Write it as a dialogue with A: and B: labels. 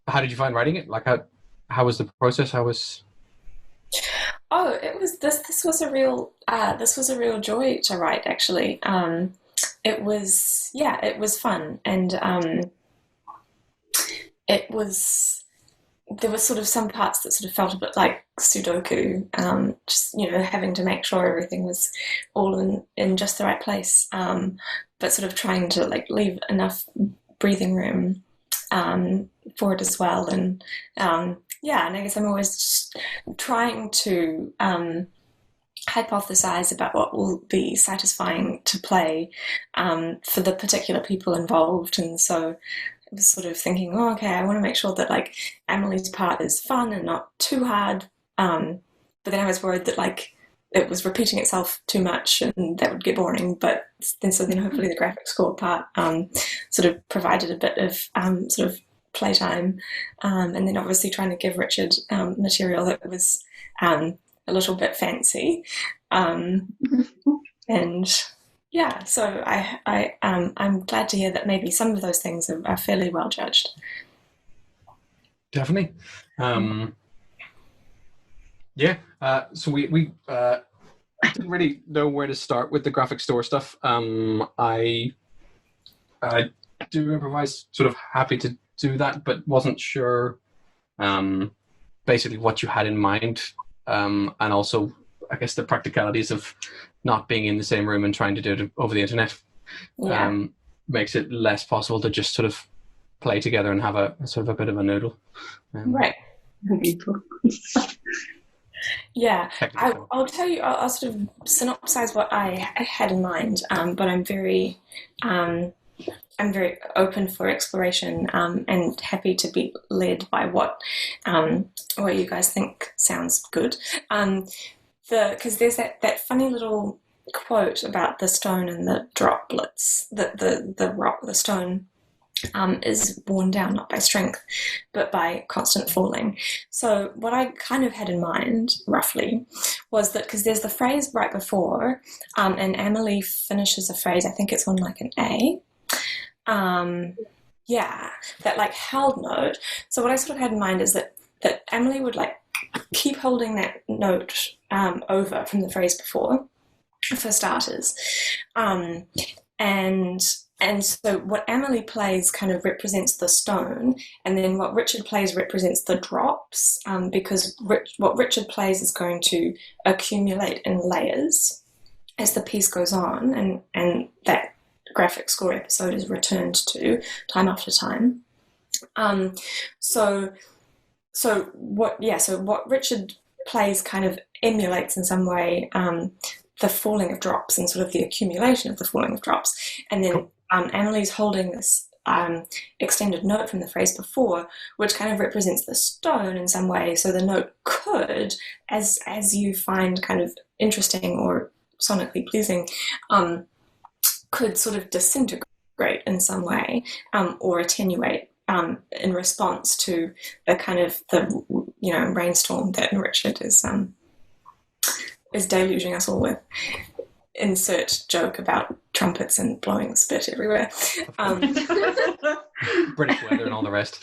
A: how did you find writing it? Like, how was the process? How was?
B: Oh, it was this was a real joy to write actually. It was, yeah, it was fun, and it was there were sort of some parts that sort of felt a bit like Sudoku, just having to make sure everything was all in just the right place, but sort of trying to like leave enough breathing room for it as well, and yeah, and I guess I'm always just trying to hypothesize about what will be satisfying to play for the particular people involved, and so I was sort of thinking, oh, okay, I want to make sure that like Emily's part is fun and not too hard. But then I was worried that like it was repeating itself too much and that would get boring. But then hopefully the graphic score part sort of provided a bit of sort of playtime, and then obviously trying to give Richard material that was a little bit fancy, and yeah, so I'm glad to hear that maybe some of those things are fairly well judged.
A: Definitely. Yeah. So we didn't really know where to start with the graphic store stuff. I do improvise, sort of happy to do that, but wasn't sure basically what you had in mind, and also I guess the practicalities of not being in the same room and trying to do it over the internet
B: Yeah.
A: makes it less possible to just sort of play together and have a sort of a bit of a noodle.
B: Right.
C: People.
B: Yeah,
A: Technically.
B: I'll tell you. I'll sort of synopsize what I had in mind, but I'm very open for exploration, and happy to be led by what you guys think sounds good. Because there's that funny little quote about the stone and the droplets, that the stone is worn down not by strength but by constant falling. So what I kind of had in mind roughly was that, because there's the phrase right before, and Emily finishes a phrase, I think it's on like an A, yeah, that like held note. So what I sort of had in mind is that Emily would like keep holding that note over from the phrase before, for starters, and so what Emily plays kind of represents the stone, and then what Richard plays represents the drops, because what Richard plays is going to accumulate in layers as the piece goes on, and that graphic score episode is returned to time after time. So what Richard plays kind of emulates in some way the falling of drops and sort of the accumulation of the falling of drops, and then Emily's holding this extended note from the phrase before, which kind of represents the stone in some way. So the note could, as you find kind of interesting or sonically pleasing, could sort of disintegrate in some way, or attenuate in response to the kind of the rainstorm that Richard is deluging us all with. Insert joke about trumpets and blowing spit everywhere.
A: British weather and all the rest.